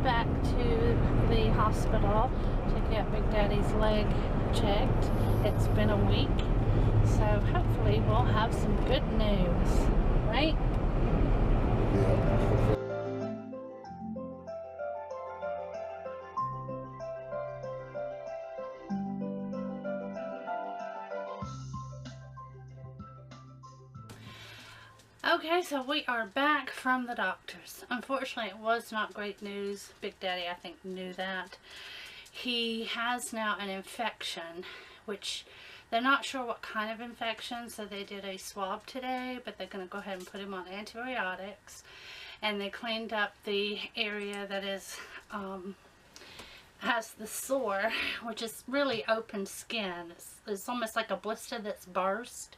back to the hospital to get Big Daddy's leg checked. It's been a week, so hopefully we'll have some good news, right? Yeah. Okay, so we are back from the doctors. Unfortunately, it was not great news. Big Daddy, I think, knew that. He has now an infection, which they're not sure what kind of infection, so they did a swab today, but they're going to go ahead and put him on antibiotics. And they cleaned up the area that is has the sore, which is really open skin. It's almost like a blister that's burst,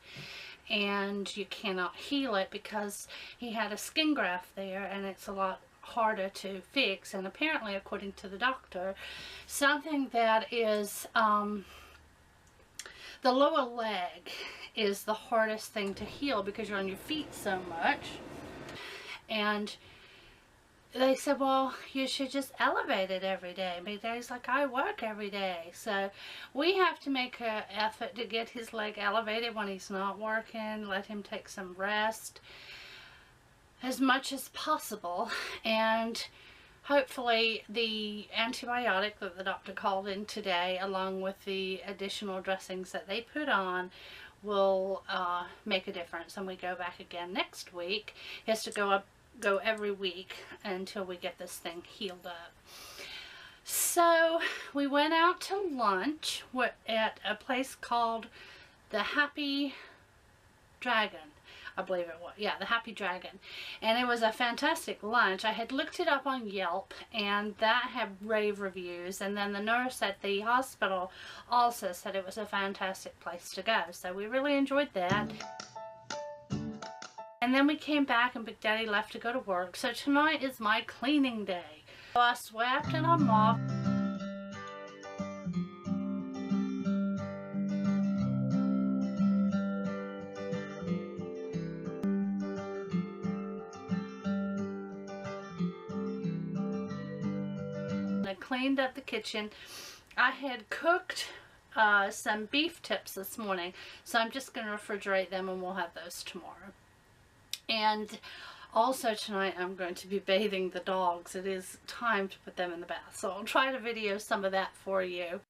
and you cannot heal it because he had a skin graft there, and it's a lot harder to fix. And apparently, according to the doctor, something that is the lower leg is the hardest thing to heal because you're on your feet so much. And they said, well, you should just elevate it every day. Big Daddy's like, I work every day. So we have to make an effort to get his leg elevated when he's not working, let him take some rest as much as possible. And hopefully the antibiotic that the doctor called in today, along with the additional dressings that they put on, will make a difference. And we go back again next week. He has to go every week until we get this thing healed up. So we went out to lunch at a place called the Happy Dragon, I believe it was. Yeah, the Happy Dragon. And it was a fantastic lunch. I had looked it up on Yelp, and that had rave reviews. And then the nurse at the hospital also said it was a fantastic place to go. So we really enjoyed that. And then we came back and Big Daddy left to go to work. So tonight is my cleaning day. So I swept and I mopped. I cleaned up the kitchen. I had cooked some beef tips this morning, so I'm just going to refrigerate them and we'll have those tomorrow. And also tonight I'm going to be bathing the dogs. It is time to put them in the bath, so I'll try to video some of that for you.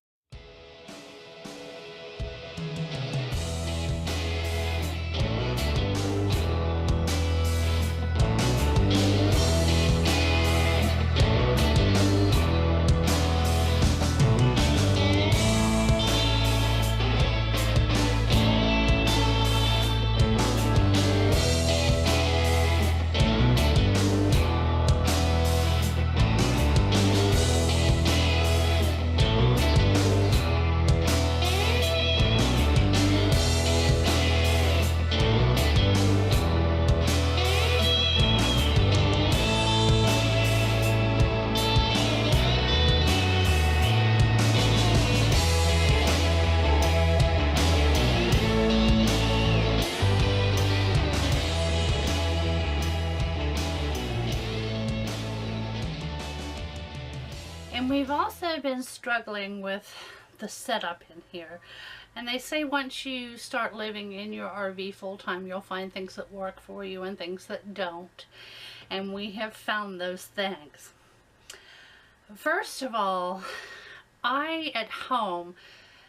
And we've also been struggling with the setup in here. And they say once you start living in your RV full-time, you'll find things that work for you and things that don't. And we have found those things. First of all, I at home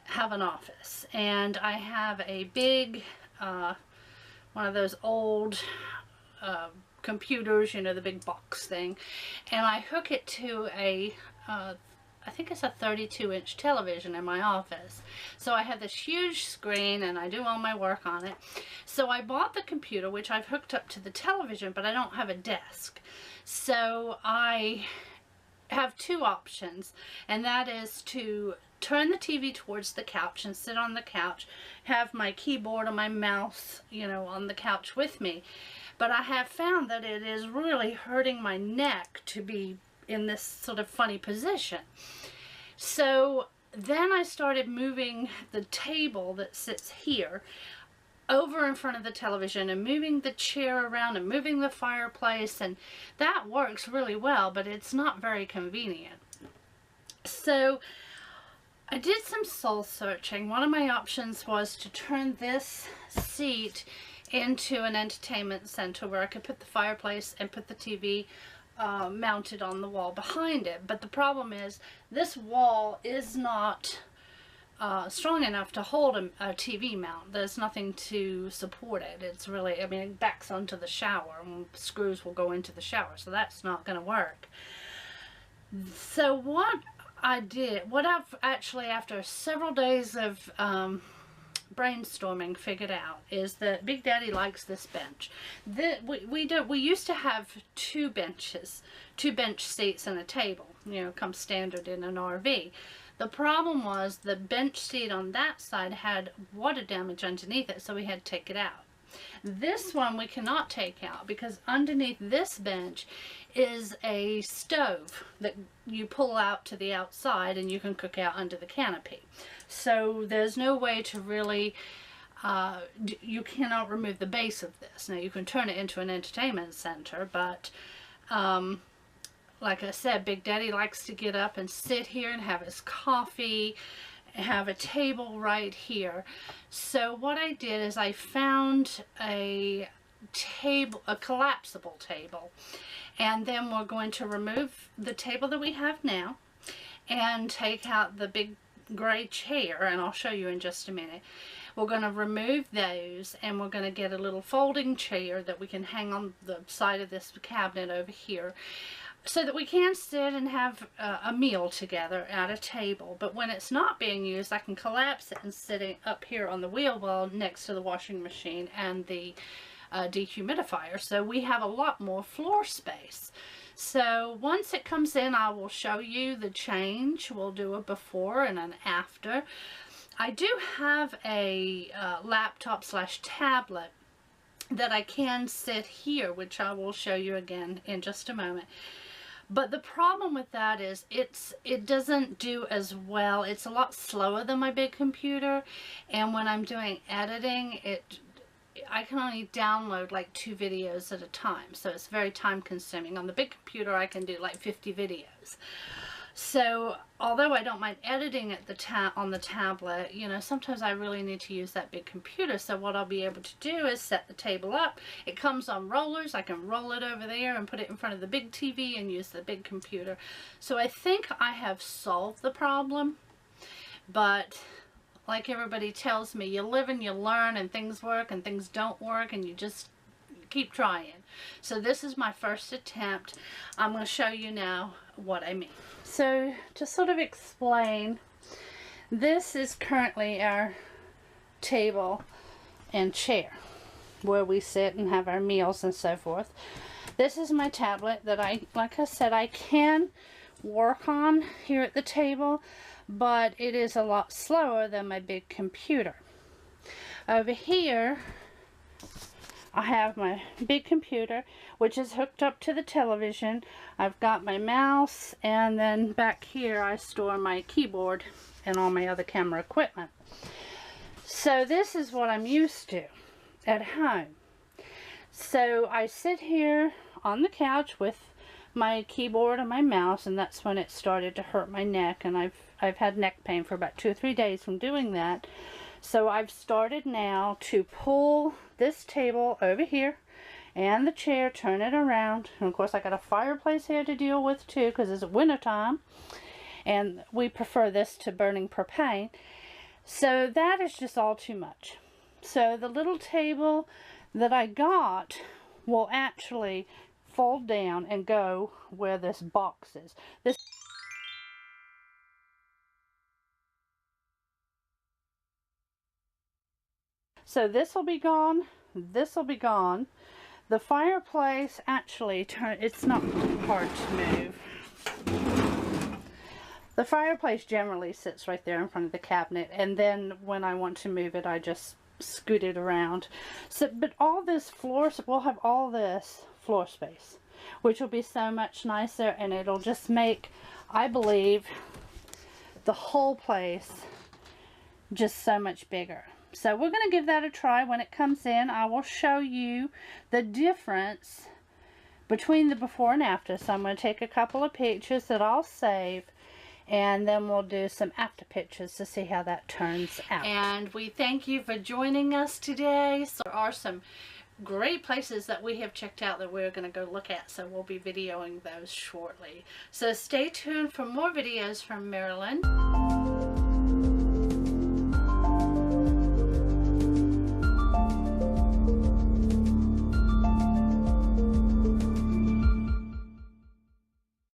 have an office, and I have a big one of those old computers, you know, the big box thing, and I hook it to a I think it's a 32-inch television in my office. So I have this huge screen and I do all my work on it. So I bought the computer, which I've hooked up to the television, but I don't have a desk. So I have two options, and that is to turn the TV towards the couch and sit on the couch, have my keyboard or my mouse, you know, on the couch with me. But I have found that it is really hurting my neck to be in this sort of funny position. So then I started moving the table that sits here over in front of the television and moving the chair around and moving the fireplace, and that works really well, but it's not very convenient. So I did some soul searching. One of my options was to turn this seat into an entertainment center where I could put the fireplace and put the TV mounted on the wall behind it. But the problem is this wall is not strong enough to hold a TV mount. There's nothing to support it. It's really, I mean, it backs onto the shower and screws will go into the shower, so that's not going to work. So what I did, what I've actually, after several days of brainstorming, figured out is that Big Daddy likes this bench. We used to have two bench seats and a table, you know, come standard in an RV. The problem was the bench seat on that side had water damage underneath it, so we had to take it out. This one we cannot take out because underneath this bench is a stove that you pull out to the outside and you can cook out under the canopy. So there's no way to really, you cannot remove the base of this. Now you can turn it into an entertainment center, but like I said, Big Daddy likes to get up and sit here and have his coffee, have a table right here. So what I did is I found a table, a collapsible table, and then we're going to remove the table that we have now and take out the big gray chair, and I'll show you in just a minute. We're going to remove those, and we're going to get a little folding chair that we can hang on the side of this cabinet over here, so that we can sit and have a meal together at a table. But when it's not being used, I can collapse it and sit it up here on the wheel well next to the washing machine and the dehumidifier. So we have a lot more floor space. So once it comes in, I will show you the change. We'll do a before and an after. I do have a laptop / tablet that I can sit here, which I will show you again in just a moment. But the problem with that is it doesn't do as well. It's a lot slower than my big computer, and when I'm doing editing, I can only download like 2 videos at a time, so it's very time consuming. On the big computer I can do like 50 videos. So although I don't mind editing at on the tablet, you know, sometimes I really need to use that big computer. So what I'll be able to do is set the table up. It comes on rollers. I can roll it over there and put it in front of the big TV and use the big computer. So I think I have solved the problem. But like everybody tells me, you live and you learn, and things work and things don't work, and you just keep trying. So this is my first attempt. I'm going to show you now what I mean. So to sort of explain, this is currently our table and chair where we sit and have our meals and so forth. This is my tablet that like I said, I can work on here at the table, but it is a lot slower than my big computer. Over here I have my big computer, which is hooked up to the television. I've got my mouse, and then back here I store my keyboard and all my other camera equipment. So this is what I'm used to at home. So I sit here on the couch with my keyboard and my mouse, and that's when it started to hurt my neck, and I've had neck pain for about 2 or 3 days from doing that. So I've started now to pull this table over here and the chair, turn it around, and of course I got a fireplace here to deal with too, because it's winter time and we prefer this to burning propane. So that is just all too much. So the little table that I got will actually fold down and go where this box is. So this will be gone, this will be gone. The fireplace actually it's not hard to move. The fireplace generally sits right there in front of the cabinet, and then when I want to move it, I just scoot it around. So, but all this floor, we'll have all this floor space, which will be so much nicer, and it'll just make, I believe, the whole place just so much bigger. So we're going to give that a try when it comes in. I will show you the difference between the before and after. So I'm going to take a couple of pictures that I'll save, and then we'll do some after pictures to see how that turns out. And we thank you for joining us today. So there are some great places that we have checked out that we're going to go look at, so we'll be videoing those shortly. So stay tuned for more videos from Maryland.